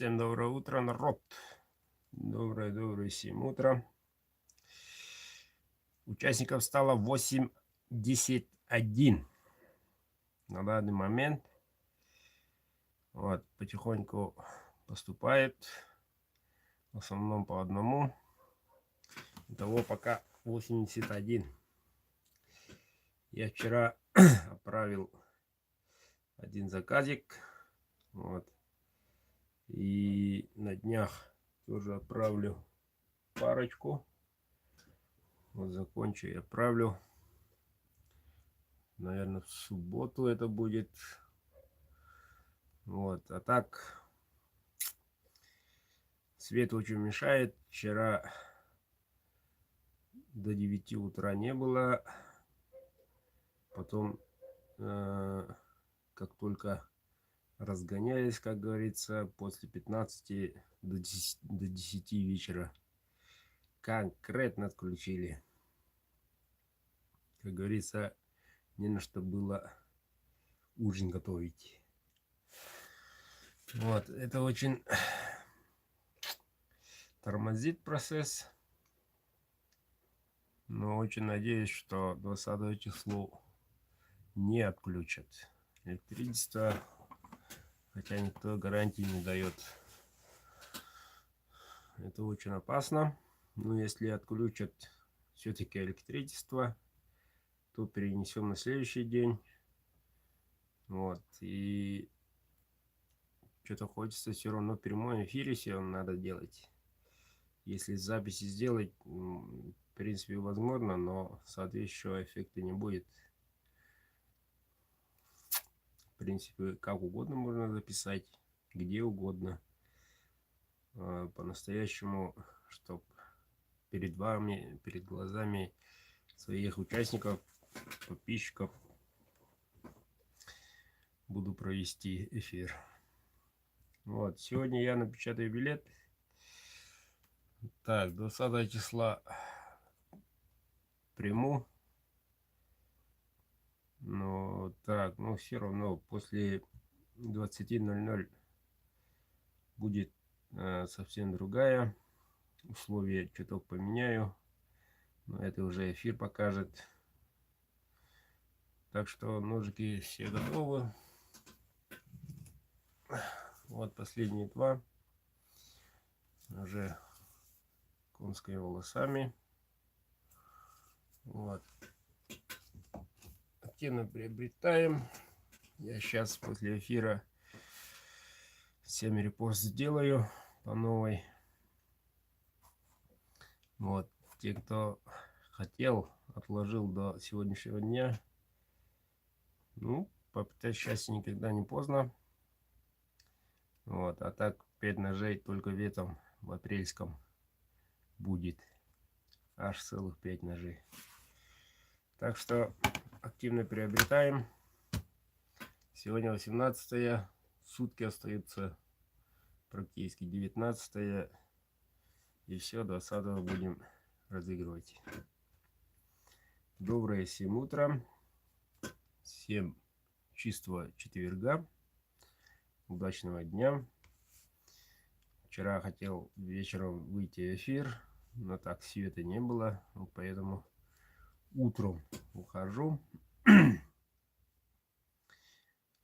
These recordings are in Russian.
Всем доброе утро, народ. Доброе 7 утра. Участников стало 81 на данный момент. Вот, потихоньку поступает. В основном по одному. Итого пока 81. Я вчера отправил один заказик. Вот. И на днях тоже отправлю парочку. Вот закончу и отправлю. Наверное, в субботу это будет. Вот. А так свет очень мешает. Вчера до 9 утра не было. Потом, как только разгонялись, как говорится, после 15 до 10 вечера конкретно отключили. Как говорится, не на что было ужин готовить. Вот, это очень тормозит процесс. Но очень надеюсь, что 20 число не отключат электричество. Хотя никто гарантии не дает. Это очень опасно. Но если отключат все-таки электричество, то перенесем на следующий день. Вот. И что-то хочется все равно в прямом эфире все равно надо делать. Если записи сделать, в принципе, возможно, но соответствующего эффекта не будет. В принципе, как угодно можно записать, где угодно. По-настоящему, чтобы перед вами, перед глазами своих участников, подписчиков буду провести эфир. Вот, сегодня я напечатаю билет. Так, 20 числа приму. Но так, ну все равно после 20:00 будет совсем другая. Условия чуток поменяю. Но это уже эфир покажет. Так что ножики все готовы. Вот последние два. Уже конскими волосами. Вот. Активно приобретаем. Я сейчас после эфира всем репост сделаю по новой. Вот. Те, кто хотел, отложил до сегодняшнего дня. Ну, попытать счастье никогда не поздно. Вот. А так 5 ножей только летом в апрельском будет. Аж целых 5 ножей. Так что активно приобретаем. Сегодня 18-е. Сутки остаются практически 19-е. И все, 20-го будем разыгрывать. Доброе 7 утра. Всем чистого четверга. Удачного дня. Вчера хотел вечером выйти в эфир, но так света не было. Поэтому утром ухожу.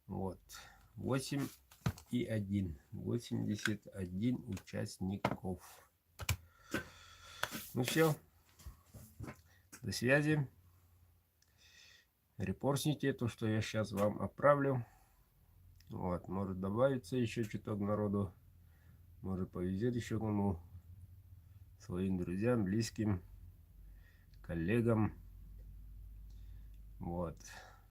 Вот. 81 участников. Ну все. До связи. Репостните то, что я сейчас вам отправлю. Вот. Может добавиться еще чуток народу. Может повезет еще кому. Своим друзьям, близким, коллегам. Вот.